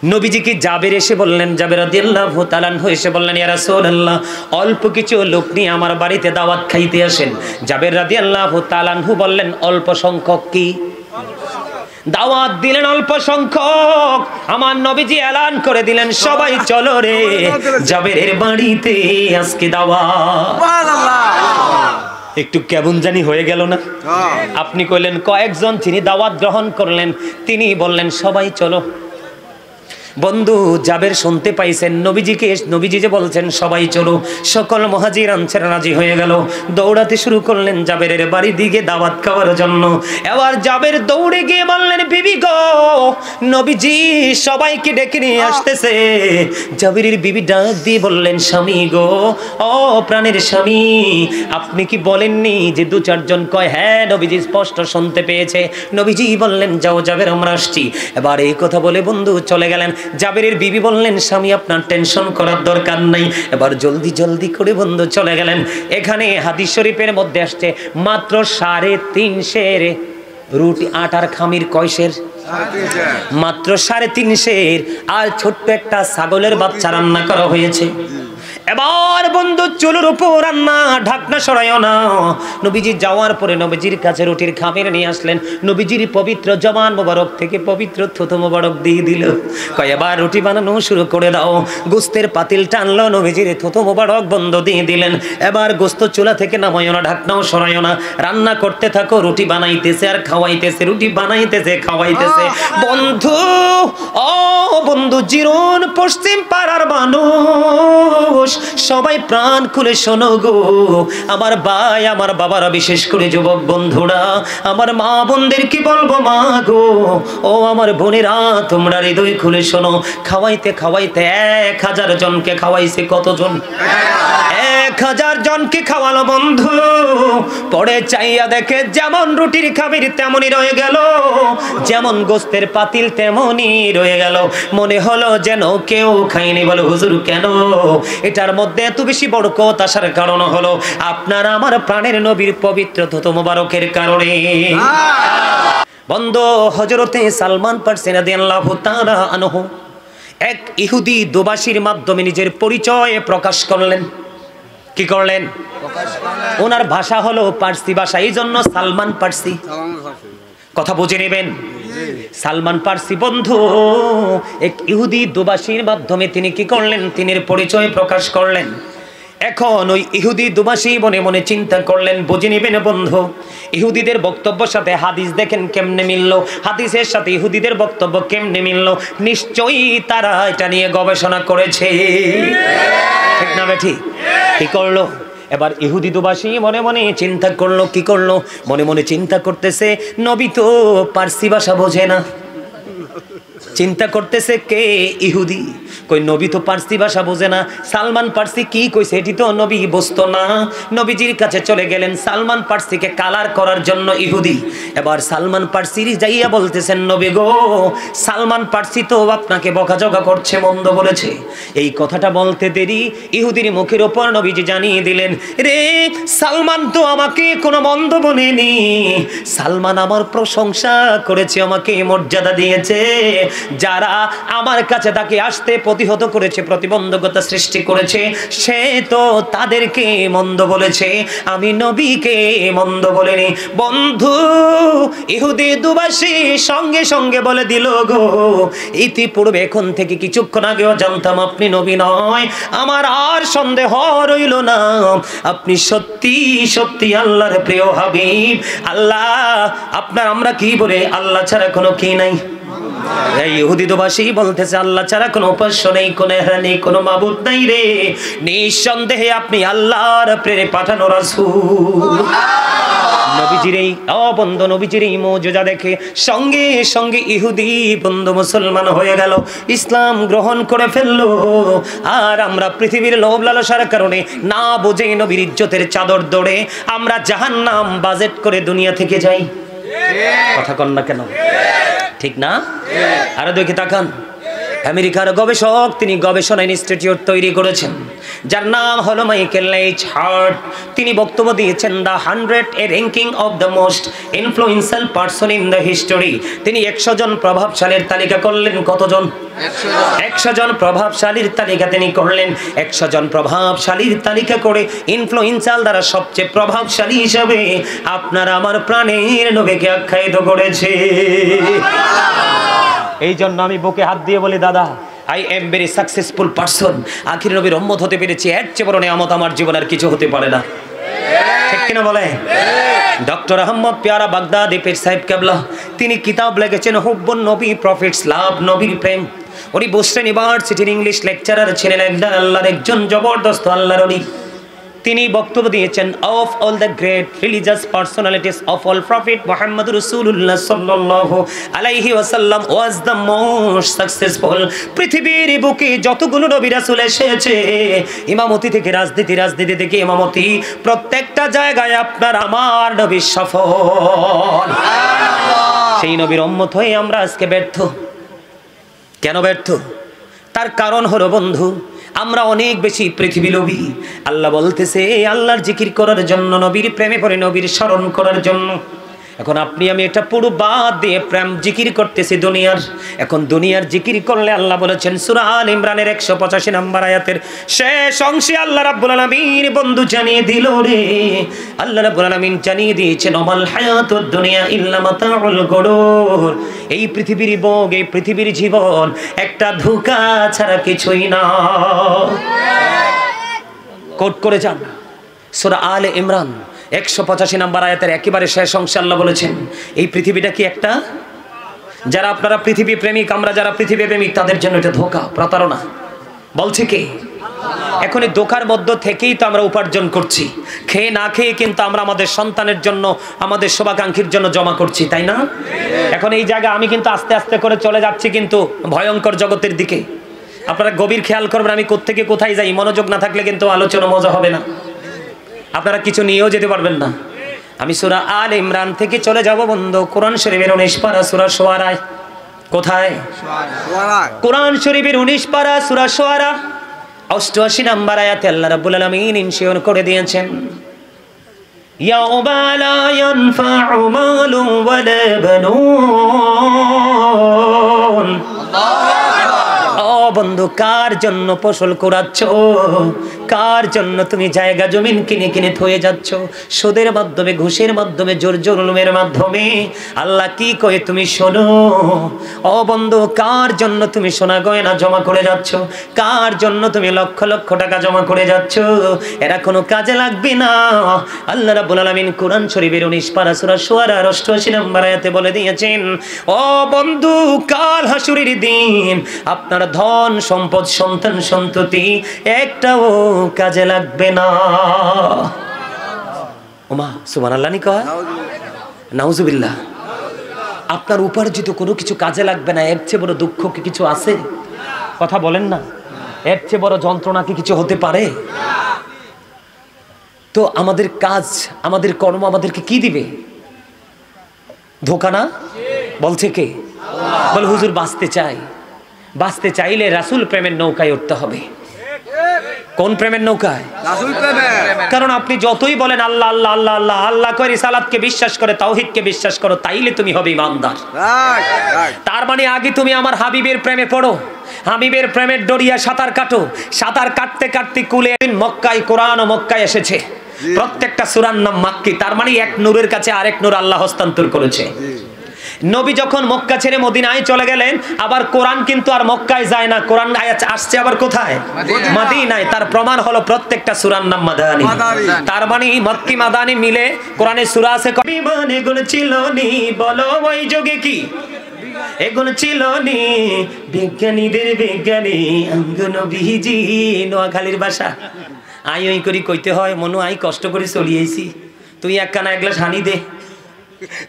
নবীজিকে জাবের এসে বললেন, জাবের রাদিয়াল্লাহু তাআলা আনহু এসে বললেন, ইয়া রাসূলুল্লাহ, অল্প কিছু লোক নিয়ে আমার বাড়িতে দাওয়াত খাইতে আসেন। জাবের রাদিয়াল্লাহু তাআলা আনহু বললেন, অল্প সংখ্যক কি? দাওয়াত দিলেন অল্প সংখ্যক। আমার নবীজি এলান করে দিলেন, সবাই চলো রে জাবেরের বাড়িতে আজকে দাওয়াত। সুবহানাল্লাহ। একটু কেমন জানি হয়ে গেল না? আপনি কইলেন কয়েকজন, তিনি দাওয়াত গ্রহণ করলেন, তিনি বললেন সবাই চলো। বন্ধু জাবের শুনতে পাইছেন নবীজি যে বলছেন সবাই চলো, সকল মুহাজির আনসার রাজি হয়ে গেল, দৌড়াতে শুরু করলেন জাবেরের বাড়ির দিকে দাওয়াত খাওয়ার জন্য। এবার জাবের দৌড়ে গিয়ে বললেন, বিবি গো, নবীজি সবাইকে ডেকে নিয়ে আসতেছে। জাবেরের বিবি ডাক দিয়ে বললেন, স্বামী গো, ও প্রাণের স্বামী, আপনি কি বলেননি যে দু চারজন? কয় হ্যাঁ, নবীজি স্পষ্ট শুনতে পেয়েছে। নবীজি বললেন, যাও জাবের, আমরা আসছি। এবার এই কথা বলে বন্ধু চলে গেলেন। জাবেরের বিবি বললেন, স্বামী আপনার টেনশন করার দরকার নাই। এবার জলদি করে বন্ধু চলে গেলেন। এখানে হাদিস শরীফের মধ্যে আসছে, মাত্র 350 রুটি আটার খামির কয়সের? মাত্র 350, আর ছোট্ট একটা ছাগলের বাচ্চা রান্না করা হয়েছে। এবার বন্ধু চুলোর উপর রান্না, ঢাকনা সরাইও না। নবীজি যাওয়ার পরে নবীজির কাছে রুটির খামির নিয়ে আসলেন। নবীজির পবিত্র জবান মোবারক থেকে পবিত্র থুতু মোবারক দিয়ে দিল। কয় এবার রুটি বানানো শুরু করে দাও। গোস্তের পাতিল টানলো, নবীজির থুতু মোবারক বন্ধ দিয়ে দিলেন। এবার গোস্ত চুলা থেকে নামাইও না, ঢাকনাও সরাইও না, রান্না করতে থাকো। রুটি বানাইতেছে আর খাওয়াইতেছে, রুটি বানাইতেছে খাওয়াইতেছে। বন্ধু, ও বন্ধু, জিরুন পশ্চিম পাড়ার মানুষ, সবাই প্রাণ খুলে শোনো গো, আমার ভাই, আমার বাবারা, বিশেষ করে যুবক বন্ধুরা, আমার মা বোনদের কি বলবো, মা গো, ও আমার বোনেরা, তোমরা হৃদয় খুলে শোনো। খাওয়াইতে 1000 জনকে খাওয়াইছে। কতজন? 1000 জনকে খাওয়ালো বন্ধু। পরে চাইয়া দেখে যেমন রুটির খামির তেমনই রয়ে গেল, যেমন গোস্তের পাতিল তেমনই রয়ে গেল। মনে হলো যেন কেউ খায়নি। বলে হুজুর কেন? এটার মধ্যে এত বেশি বরকত আসার কারণ হলো আপনার আমার প্রাণের নবীর পবিত্র থুতু মোবারকের কারণে। বন্ধু, হযরতে সালমান ফারসি রাদিয়াল্লাহু তাআলা আনহু এক ইহুদি দোবাসীর মাধ্যমে নিজের পরিচয় প্রকাশ করলেন। কি করলেন? ওনার ভাষা হলো পার্সি ভাষা, এই জন্য সালমান পার্সি। কথা বুঝে নেবেন। সালমান পার্সি বন্ধু এক ইহুদি দোবাসীর মাধ্যমে তিনি কি করলেন? তিনি পরিচয় প্রকাশ করলেন। এখন ওই ইহুদি দোবাসী মনে মনে চিন্তা করলেন, বুঝে নেবেন বন্ধু, ইহুদিদের বক্তব্যের সাথে হাদিস দেখেন কেমনে মিললো, হাদিসের সাথে ইহুদিদের বক্তব্য কেমনে মিললো। নিশ্চয়ই তারা এটা নিয়ে গবেষণা করেছে, ঠিক না বেঠি? কি করলো? এবার ইহুদি দোবাসী মনে মনে চিন্তা করলো। কি করলো? মনে মনে চিন্তা করতেছে, নবী তো পার্সি ভাষা বোঝে না। চিন্তা করতেছে কে? ইহুদি। কই নবী তো পার্সি ভাষা বোঝে না, সালমান পার্সি কি কইছে এটি তো নবী বুঝতো না। নবীজির কাছে চলে গেলেন সালমান পার্সিকে কালার করার জন্য ইহুদি। এবার সালমান পার্সি যাইয়া বলতেছেন, নবী গো, সালমান পার্সি তো আপনাকে বকাঝকা করছে, মন্দ বলেছে। এই কথাটা বলতে দেরি ইহুদির মুখের ওপর নবীজি জানিয়ে দিলেন, রে সালমান তো আমাকে কোনো মন্দ বলেনি, সালমান আমার প্রশংসা করেছে, আমাকে মর্যাদা দিয়েছে। যারা আমার কাছে তাকে আসতে প্রতিহত করেছে, প্রতিবন্ধকতা সৃষ্টি করেছে, সে তো তাদেরকে মন্দ বলেছে, আমি নবীকে মন্দ বলিনি। বন্ধু, ইহুদি দোবাসী সঙ্গে সঙ্গে বলে দিল, গো ইতিপূর্বে এখন থেকে কিছুক্ষণ আগেও জানতাম আপনি নবী নয়, আমার আর সন্দেহ রইল না, আপনি সত্যি সত্যি আল্লাহর প্রিয় হাবিব। আল্লাহ আপনার, আমরা কি বলে, আল্লাহ ছাড়া কোনো কি নাই। ইহুদি দোবাসী বলতেছে, আল্লাহ ছাড়া কোনো উপাস্য নেই, কোনো ইলাহ নেই, কোনো মাবুদ নাই রে, নিঃসন্দেহে আপনি আল্লাহর প্রেরে পাঠানো রাসূল। নবীজির এই বন্ধু, নবীজির এই মুজিজা দেখে সঙ্গে সঙ্গে ইহুদি বন্ধু মুসলমান হয়ে গেল, ইসলাম গ্রহণ করে ফেললো। আর আমরা পৃথিবীর লোভ লালসার কারণে না বুঝে নবীর ইজ্জতের চাদর দৌড়ে আমরা জাহান্নাম বাজেট করে দুনিয়া থেকে যাই। কথা কন না কেন? ঠিক না? আরো দেখি তাকান। আমেরিকার গবেষক, তিনি গবেষণা ইনস্টিটিউট তৈরি করেছেন যার নাম হলো মাইকেল এইচ হার্ট। তিনি বক্তব্য দিয়েছেন the 100 A ranking of the most influential person in the history. তিনি 100 জন প্রভাবশালীর তালিকা করলেন। কতজন? 100 জন প্রভাবশালীর তালিকা তিনি করলেন। 100 জন প্রভাবশালীর তালিকা করে ইনফ্লুয়েন্সিয়াল দ্বারা সবচেয়ে প্রভাবশালী হিসেবে আপনার আমার প্রাণের নবীকে আখ্যায়িত করেছে। এই জন্য আমি বুকে হাত দিয়ে বলি, দাদা I am very successful person. আখির নবীর উম্মত হতে পেরেছি, এর চেয়ে বড় নিয়ামত আমার জীবনে আর কিছু হতে পারে না। ঠিক কিনা বলে? ডক্টর আহমদ পেয়ারা বাগদাদি পীর সাহেব কেবলা তিনি কিতাব লিখেছেন হুব্বুন নবী, প্রফিটস লাভ, নবীর প্রেম। উনি বোস্টন ইউনিভার্সিটির ইংলিশ লেকচারার ছিলেন, আল্লাহর একজন জবরদস্ত আল্লাহর ওলি। তিনি বক্তব্য দিয়েছেন of all the great religious personalities of all prophet Muhammad রাসূলুল্লাহ সাল্লাল্লাহু আলাইহি ওয়াসাল্লাম ওয়াজ দ্য মোস্ট সাকসেসফুল। পৃথিবীর বুকে যতগুলো নবী রাসূল এসেছে, ইমামতি থেকে রাজনীতি, রাজনীতি থেকে ইমামতি, প্রত্যেকটা জায়গায় আপনার আমার নবী সফল। সেই নবীর উম্মত হয়ে আমরা আজকে ব্যর্থ। কেন ব্যর্থ? তার কারণ হলো বন্ধু, আমরা অনেক বেশি পৃথিবী লোভী। আল্লাহ বলতেছে আল্লাহর জিকির করার জন্য, নবীর প্রেমে পড়ে নবীর স্মরণ করার জন্য। এখন আপনি আমি এটা পুরো বাদ দিয়ে প্রেম জিকির করতেছি দুনিয়ার। এখন দুনিয়ার জিকির করলে আল্লাহ বলেছেন সূরা আল ইমরানের 185 নম্বর আয়াতের শেষ অংশে আল্লাহ রাব্বুল আলামিন বন্ধু জানিয়ে দিল রে, আল্লাহ রাব্বুল আলামিন জানিয়ে দিয়েছেন ওমাল হায়াতুদ দুনিয়া ইল্লা মাতাউল গুরুর। এই পৃথিবীর ভোগ, এই পৃথিবীর জীবন একটা ধোঁকা ছাড়া কিছুই না। কোট করে যান সূরা আলে ইমরান 185 নম্বর আয়াতের একেবারে শেষ অংশে আল্লাহ বলেছেন এই পৃথিবীটা কি একটা, যারা আপনারা পৃথিবী প্রেমিক, আমরা যারা পৃথিবী প্রেমিক, তাদের জন্য এটা ধোঁকা, প্রতারণা। বলছে কে? এখন এই ধোঁকার মধ্য থেকেই তো আমরা উপার্জন করছি। খেয়ে না খেয়ে কিন্তু আমরা আমাদের সন্তানের জন্য, আমাদের শুভাকাঙ্ক্ষীর জন্য জমা করছি, তাই না? এখন এই জায়গায় আমি কিন্তু আস্তে আস্তে করে চলে যাচ্ছি কিন্তু ভয়ঙ্কর জগতের দিকে। আপনারা গভীর খেয়াল করবেন আমি কোত্থেকে কোথায় যাই। মনোযোগ না থাকলে কিন্তু আলোচনা মজা হবে না, আপনারা কিছু নিয়েও যেতে পারবেন না। আমি সূরা আল ইমরান থেকে চলে যাব বন্ধু কোরআন শরীফের 19 পারা সূরা শুআরা। কোথায়? কোরআন শরীফের 19 পারা সূরা শুআরা 88 নম্বর আয়াতে আল্লাহ রাব্বুল আলামিন ইনশিওর করে দিয়েছেন ইয়াউমা লা ইয়ানফাউ মালুন ওয়ালা বানুন। বন্ধু, কার জন্য ফসল কুড়াচ্ছ? কার জন্য তুমি জায়গা জমিন কিনে কিনে থয়ে যাচ্ছ? সুদের মাধ্যমে, ঘুষের মাধ্যমে, জোর জুলুমের মাধ্যমে। আল্লাহ কি কয়ে তুমি শোনো। ও বন্ধু, কার জন্য তুমি সোনা গয়না জমা করে যাচ্ছ? কার জন্য তুমি লক্ষ লক্ষ টাকা জমা করে যাচ্ছ? এরা কোনো কাজে লাগবে না। আল্লাহ রাব্বুল আলামিন কোরআন শরীফের 19 পারা সূরা শুআরা 88 নম্বর আয়াতে বলে দিয়েছেন ও বন্ধু, কাল হাসুরের দিন আপনার ধন সম্পদ, সন্তান সন্ততি একটাও কাজে লাগবে না। ওমা সুবহানাল্লাহ, নি কয় নাউজুবিল্লাহ। আপনার উপার্জিত কোনো কিছু কাজে লাগবে না, এর চেয়ে বড় দুঃখ কি কিছু আছে? কথা বলেন না, এর চেয়ে বড় যন্ত্রণা কি কিছু হতে পারে? তো আমাদের কাজ, আমাদের কর্ম আমাদেরকে কি দিবে? ধোঁকা না? বলছে কে? বল হুজুর বাঁচতে চাই, বাঁচতে চাইলে রাসূল প্রেমের নৌকায় উঠতে হবে। কোন প্রেমের নৌকায়? রাসূল প্রেমের। কারণ আপনি যতই বলেন আল্লাহ আল্লাহ আল্লাহ আল্লাহ আল্লাহ করে, রিসালাতকে বিশ্বাস করে, তাওহীদকে বিশ্বাস করো, তাইলে তুমি হবে ইমানদার। তার মানে আগে তুমি আমার হাবিবের প্রেমে পড়ো, হাবিবের প্রেমের দরিয়া সাঁতার কাটো। সাঁতার কাটতে কাটতে কুলে মক্কায়, কোরআন ও মক্কায় এসেছে। প্রত্যেকটা সূরার নাম মাক্কি, তার মানে এক নূরের কাছে আরেক নূর আল্লাহ হস্তান্তর করেছে। নবী যখন মক্কা ছেড়ে মদিনায় চলে গেলেন, আবার কোরআন কিন্তু আর মক্কায় যায় না, কোরআন আসছে আবার কোথায়? মদিনায়। তার প্রমাণ হলো প্রত্যেকটা সূরার নাম মাদানী। তার মানে মক্কি মাদানী মিলে কোরআনে সূরা আছে। বিমান এগুলো ছিল নি, বলো ওই যুগে কি এগুলো ছিল নি? বিজ্ঞানীদের বিজ্ঞানী আঙ্গন বিজি। নোয়াখালীর ভাষা আই ওই করি কইতে হয়, মনু আই কষ্ট করে চলিয়েছি, তুই এক কানা এক গ্লাস হানি দে।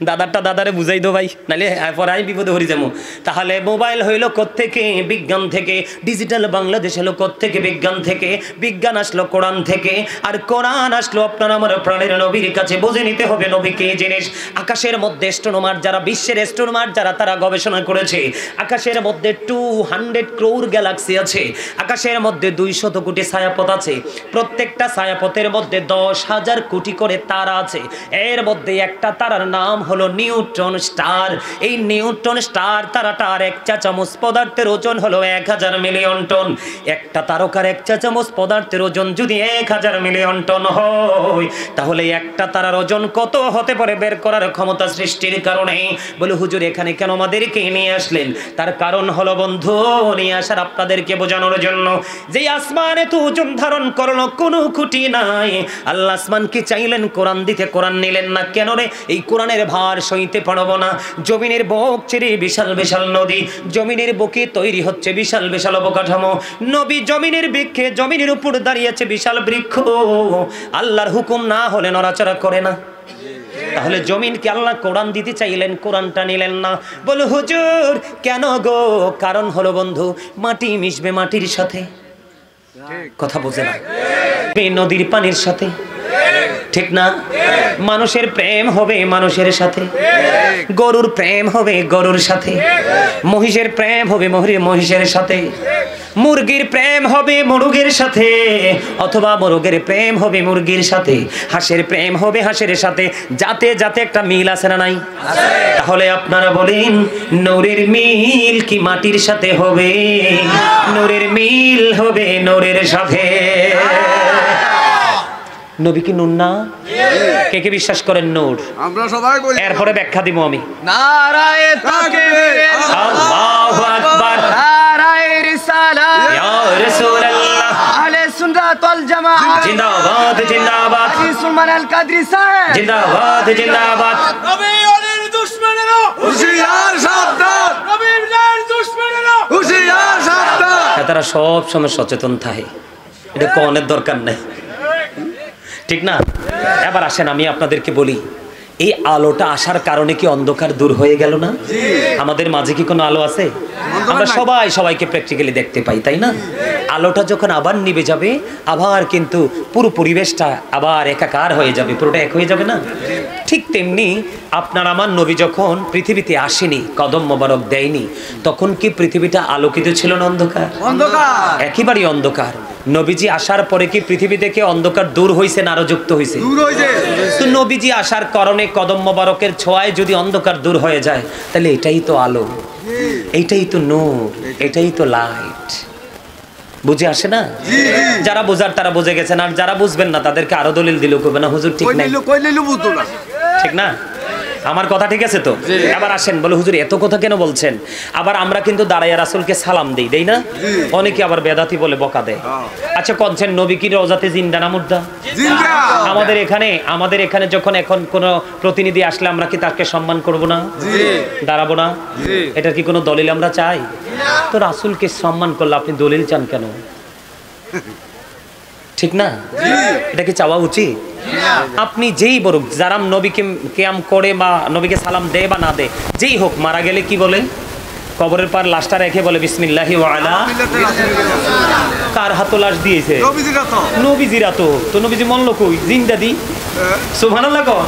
দাদারটা দাদারে বুঝাই দো ভাই, নাহলে পরে আমি বিপদে হরি যাবো। তাহলে মোবাইল হইলো কোত্থেকে? বিজ্ঞান থেকে। ডিজিটাল বাংলাদেশ হলো কোত্থেকে? বিজ্ঞান থেকে। বিজ্ঞান আসলো কোরআন থেকে, আর কোরআন আসলো আপনার আমার প্রাণের নবীর কাছে। বুঝে নিতে হবে নবী কি জিনিস। আকাশের মধ্যে অ্যাস্ট্রোনমার যারা, বিশ্বের অ্যাস্ট্রোনমার যারা, তারা গবেষণা করেছে আকাশের মধ্যে 200 ক্রোর গ্যালাক্সি আছে। আকাশের মধ্যে 200 কোটি ছায়াপথ আছে। প্রত্যেকটা ছায়াপথের মধ্যে 10,000 কোটি করে তারা আছে। এর মধ্যে একটা তারার নাম হলো নিউট্রন স্টার। এই নিউট্রন স্টার তারাটার 1 চা চামচ পদার্থের ওজন হলো 1000 মিলিয়ন টন। একটা তারকার 1 চা চামচ পদার্থের ওজন যদি 1000 মিলিয়ন টন হয়, তাহলে একটা তারার ওজন কত হতে পারে বের করার ক্ষমতা সৃষ্টির কারণে। বলে হুজুর এখানে কেন আমাদেরকে নিয়ে আসলেন? তার কারণ হলো বন্ধু, নিয়ে আসার আপনাদেরকে বোঝানোর জন্য যে আসমানে তো ওজন ধারণ করলো, কোনো খুঁটি নাই। আল্লাহ আসমানকে চাইলেন কোরআন দিতে, কোরআন নিলেন না কেন রে? এই কোরআনের ভার সইতে পারবো না। জমিনের বুক ছেড়ে বিশাল বিশাল নদী, জমিনের বুকে তৈরি হচ্ছে বিশাল বিশাল অবকাঠামো। নবী জমিনের বৃক্ষে, জমিনের উপর দাঁড়িয়েছে বিশাল বৃক্ষ। আল্লাহর হুকুম না হলে নড়াচড়া করে না। তাহলে জমিনকে আল্লাহ কোরআন দিতে চাইলেন, কোরআনটা নিলেন না। বলো হুজুর কেন গো? কারণ হলো বন্ধু, মাটি মিশবে মাটির সাথে, কথা বোঝে না, নদীর পানির সাথে, ঠিক না? মানুষের প্রেম হবে মানুষের সাথে, গরুর প্রেম হবে গরুর সাথে, মহিষের প্রেম হবে মহিষের সাথে, মুরগির প্রেম হবে মুরগের সাথে, অথবা মুরগের প্রেম হবে মুরগির সাথে, হাঁসের প্রেম হবে হাঁসের সাথে। যাতে যাতে একটা মিল আছে না নাই? তাহলে আপনারা বলেন নূরের মিল কি মাটির সাথে হবে? নূরের মিল হবে নূরের সাথে। নবী কি নূর না? কে কে বিশ্বাস করেন নূর? আমরা সবাই বলি। এরপরে ব্যাখ্যা দিব আমি। নারায়ে তাকবীর, আল্লাহু আকবার, নারায়ে রিসালাত, ইয়া রাসূলুল্লাহ, আহলে সুন্নাত ওয়াল জামাআত জিন্দাবাদ জিন্দাবাদ, সুলমান আল কাদরি সাহেব জিন্দাবাদ জিন্দাবাদ। নবী ওদের দুশমনেরা হুশিয়ার সাবধান, নবীর দুশমনেরা হুশিয়ার সাবধান। তারা সব সময় সচেতন থাকে, এটা কোনের দরকার নাই, ঠিক না? এবার আসেন আমি আপনাদেরকে বলি, এই আলোটা আসার কারণে কি অন্ধকার দূর হয়ে গেল না? আমাদের মাঝে কি কোনো আলো আছে? আমরা সবাই সবাইকে প্র্যাকটিক্যালি দেখতে পাই, তাই না? আলোটা যখন আবার নিভে যাবে, আবার কিন্তু পুরো পরিবেশটা আবার একাকার হয়ে যাবে, পুরোটা এক হয়ে যাবে না? ঠিক তেমনি আপনার আমার নবী যখন পৃথিবীতে আসেনি, কদম মোবারক দেয়নি, তখন কি পৃথিবীটা আলোকিত ছিল না অন্ধকার? অন্ধকার, একেবারেই অন্ধকার। নবীজি আসার পরে কি পৃথিবী থেকে অন্ধকার দূর হইছে না আরো যুক্ত হইছে? দূর হইছে। তো নবীজি আসার কারণে কদম মোবারকের ছোঁয়ায় যদি অন্ধকার দূর হয়ে যায়, তাহলে এটাই তো আলো, এইটাই তো নূর, এটাই তো লাইট। বুঝে আসে না? যারা বোঝার তারা বুঝে গেছেন, আর যারা বুঝবেন না তাদেরকে আরো দলিল দিলেও কইবে না হুজুর ঠিক নাই, কইলেও বুঝতো না, ঠিক না? আমার কথা ঠিক আছে তো? আবার আসেন, বলে হুজুর এত কথা কেন বলছেন? আবার আমরা কিন্তু দাঁড়াইয়া রাসূলকে সালাম দেই, দেই না? অনেকে আবার বেদাতি বলে বকা দেয়। আচ্ছা কোনছেন নবী কি রওজাতে জিন্দা না মুর্দা? জিন্দা। আমাদের এখানে যখন এখন কোন প্রতিনিধি আসলে আমরা কি তাকে সম্মান করব না? দাঁড়াবো না? এটা কি কোনো দলিল আমরা চাই? তো রাসূলকে সম্মান করলে আপনি দলিল চান কেন? ঠিক না? এটা কি চাওয়া উচিত? আপনি যেই বলুক, যারা নবীকে কিয়াম করে বা নবীকে সালাম দে বা না দে, যেই হোক, মারা গেলে কি বলে? কবরের পার লাশটা রেখে বলে বিসমিল্লাহি ওয়া আলা। কার হাতে লাশ দিয়েছে? নবীজির হাতে। তো নবীজি মরল কই? জিন্দা দি। সুবহানাল্লাহ কও।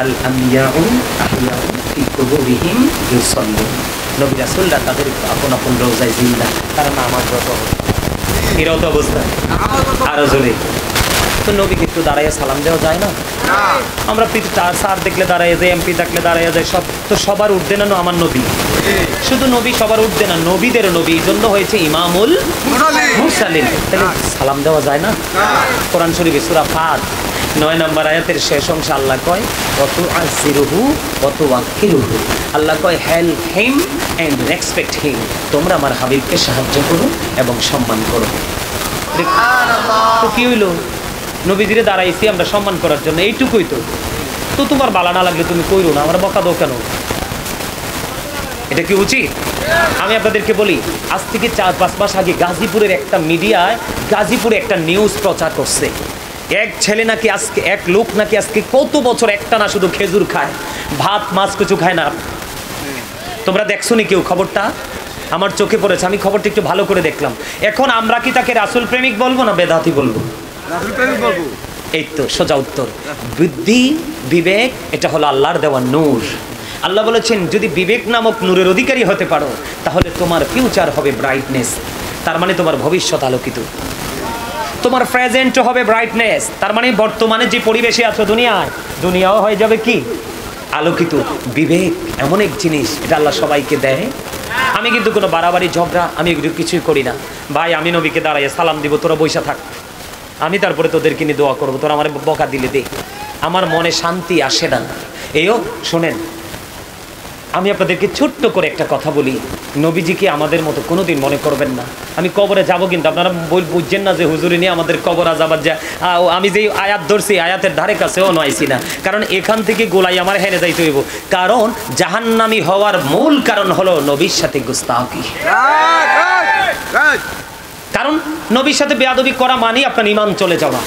আল আমবিয়াউ আহইয়াউ ফি কুবুরিহিম ইউসাল্লুন। নবী রাসূলরা তাদের আপন আপন রওজায় জিন্দা, তারা নামাজরত এরকম অবস্থা। আরো জোরে তো নবীকে একটু দাঁড়াইয়া সালাম দেওয়া যায় না? আমরা স্যার দেখলে দাঁড়াইয়া যায়, এমপি দেখলে দাঁড়াইয়া যায়, সব তো সবার উঠবে না আমার নবী। শুধু নবী সবার উঠবে না, নবীদের নবী, এই জন্য হয়েছে ইমামুল মুরসালিন। তাহলে সালাম দেওয়া যায় না? কোরআন শরীফে সূরা ফাত 9 নম্বর আয়াতের শেষ অংশে আল্লাহ কয় ওয়াতু আজিরুহু ওয়াতু ওয়াক্কিরুহু। আল্লাহ কয় help him and respect him. তোমরা আমার হাবিবকে সাহায্য করো এবং সম্মান করো। তো কি হইলো? নবীজিরে দাঁড়াইছি আমরা সম্মান করার জন্য, এইটুকুই তো। তো তোমার বালা না লাগলে তুমি কইরো না, আমরা বকা দাও কেন? এটা কি উচিত? আমি আপনাদেরকে বলি, আজ থেকে 4-5 মাস আগে গাজীপুরের একটা মিডিয়ায় গাজীপুরে একটা নিউজ প্রচার করছে এক ছেলে নাকি আজকে, এক লোক নাকি আজকে কত বছর একটা না শুধু খেজুর খায়, ভাত মাছ কিছু খায় না। তোমরা দেখছো নি কেউ খবরটা? আমার চোখে পড়েছে, আমি খবরটা একটু ভালো করে দেখলাম। এখন আমরা কি তাকে রাসূল প্রেমিক বলবো না বেদাতি বলবো? রাসূল প্রেমিক বলবো। এই তো সোজা উত্তর। বুদ্ধি বিবেক এটা হলো আল্লাহর দেওয়া নূর। আল্লাহ বলেছেন যদি বিবেক নামক নূরের অধিকারী হতে পারো তাহলে তোমার ফিউচার হবে ব্রাইটনেস, তার মানে তোমার ভবিষ্যৎ আলোকিত। তোমার প্রেজেন্ট হবে ব্রাইটনেস, তার মানে বর্তমানে যে পরিবেশে আছো দুনিয়ায়, দুনিয়াও হয়ে যাবে কি আলোকিত। বিবেক এমন এক জিনিস, এটা আল্লাহ সবাইকে দেয়। আমি কিন্তু কোনো বাড়াবাড়ি ঝগড়া আমি এগুলো কিছুই করি না। ভাই আমি নবীকে দাঁড়াইয়া সালাম দিব, তোরা বৈশা থাক, আমি তারপরে তোদেরকে নিয়ে দোয়া করবো, তোরা আমার বকা দিলে দে, আমার মনে শান্তি আসে না। এও শোনেন, আমি আপনাদেরকে ছোট্ট করে একটা কথা বলি, নবীজিকে আমাদের মতো কোনোদিন মনে করবেন না। আমি কবরে যাব কিন্তু আপনারা বুঝছেন না যে হুজুরি নিয়ে আমাদের কবর আজাবার যা। আমি যেই আয়াত ধরছি আয়াতের ধারে কাছেও নয়ছি না, কারণ এখান থেকে গোলাই আমার হেনে যাইতে হইব। কারণ জাহান্নামী হওয়ার মূল কারণ হলো নবীর সাথে গুস্তাখি। কারণ নবীর সাথে বেয়াদবি করা মানে আপনার ঈমান চলে যাওয়া।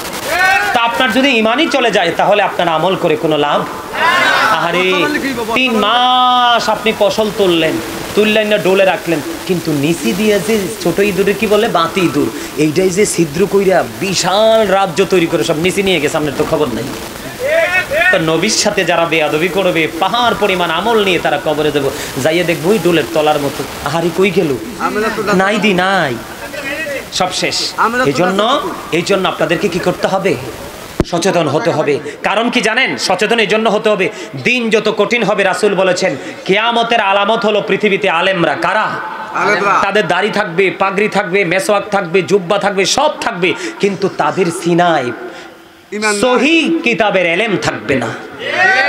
তা আপনার যদি ঈমানই চলে যায় তাহলে আপনার আমল করে কোনো লাভ? আরে 3 মাস আপনি ফসল তুললেন না, ডোলে রাখলেন, কিন্তু নিচি দিয়ে যে ছোট ইঁদুরে কি বলে বাতি ইঁদুর, এইটাই যে ছিদ্র কইরা বিশাল রাজ্য তৈরি করে সব নিচে নিয়ে গেছে, আপনার তো খবর নাই। তো নবীর সাথে যারা বেয়াদবি করবে পাহাড় পরিমাণ আমল নিয়ে তারা কবরে দেবো, যাইয়ে দেখবো ওই ডোলের তলার মতো। আহারি কই গেল, নাই দি নাই, সব শেষ। এই জন্য আপনাদেরকে কি করতে হবে? সচেতন হতে হবে। কারণ কি জানেন? সচেতন এই জন্য হতে হবে, দিন যত কঠিন হবে রাসূল বলেছেন কিয়ামতের আলামত হলো পৃথিবীতে আলেমরা। কারা? তাদের দাড়ি থাকবে, পাগড়ি থাকবে, মেসওয়াক থাকবে, জুব্বা থাকবে, সব থাকবে, কিন্তু তাদের সিনায় সহি কিতাবের এলেম থাকবে না।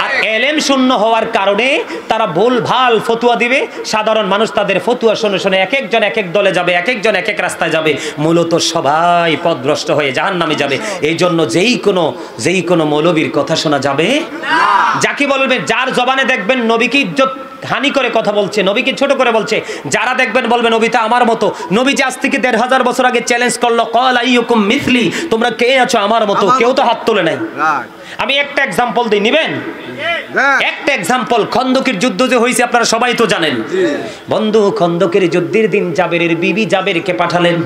আর এলেম শূন্য হওয়ার কারণে তারা ভুল ভাল ফতুয়া দিবে, সাধারণ মানুষ তাদের ফতুয়া শুনে শুনে এক একজন এক এক দলে যাবে, এক একজন এক এক রাস্তায় যাবে, মূলত সবাই পথভ্রষ্ট হয়ে জাহান্নামে যাবে। এই জন্য যেই কোনো মৌলবীর কথা শোনা যাবে না। যাকে বলবেন, যার জবানে দেখবেন নবীকে ইজ্জত হানি করে কথা বলছে, নবীকে ছোট করে বলছে, যারা দেখবেন বলবেন নবীটা আমার মতো। নবী যে আজ থেকে 1500 বছর আগে চ্যালেঞ্জ করলো, ক্বাল আইয়ুকুম মিসলি, তোমরা কে আছো আমার মতো, কেউ তো হাত তোলে নাই। আমি একটা এক্সাম্পল দিই, নিবেন? একটা এক্সাম্পল, খন্দকের যুদ্ধ যে হয়েছে আপনারা সবাই তো জানেন। বন্ধু, খন্দকের যুদ্ধের দিন জাবেরের বিবি জাবেরকে পাঠালেন,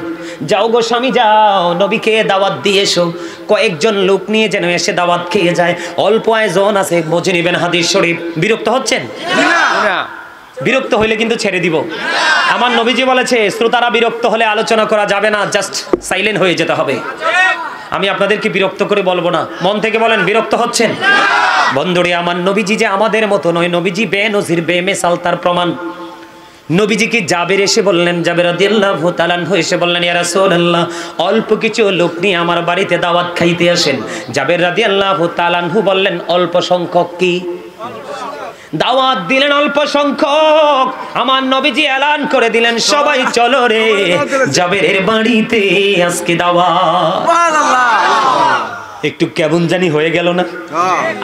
যাও গো স্বামী যাও, নবীকে দাওয়াত দিয়ে এসো। কয়েকজন লোক নিয়ে যেন এসে দাওয়াত খেয়ে যায়, অল্প আয়োজন আছে, বুঝে নিবেন হাদিস শরীফ। বিরক্ত হচ্ছেন? বিরক্ত হইলে কিন্তু ছেড়ে দিব। আমার নবীজি বলেছে শ্রোতারা বিরক্ত হলে আলোচনা করা যাবে না, জাস্ট সাইলেন্ট হয়ে যেতে হবে। আমি আপনাদেরকে বিরক্ত করে বলবো না, মন থেকে বলেন বিরক্ত হচ্ছেন? বন্ধুরে আমার, নবীজি যে আমাদের মতো নয়, নবীজি বেনজির বেমিসাল, তার প্রমাণ। নবীজিকে জাবের এসে বললেন, জাবের রাদিয়াল্লাহু তাআলা আনহু এসে বললেন, ইয়া রাসূলুল্লাহ অল্প কিছু লোক নিয়ে আমার বাড়িতে দাওয়াত খাইতে আসেন। জাবের রাদিয়াল্লাহু তাআলা আনহু বললেন অল্প সংখ্যক কি? দাওয়াত দিলেন অল্প সংখ্যক। আমার নবীজি এলান করে দিলেন, সবাই চলো রে জাবেরের বাড়িতে আজকে দাওয়াত। একটু কেমন জানি হয়ে গেল না?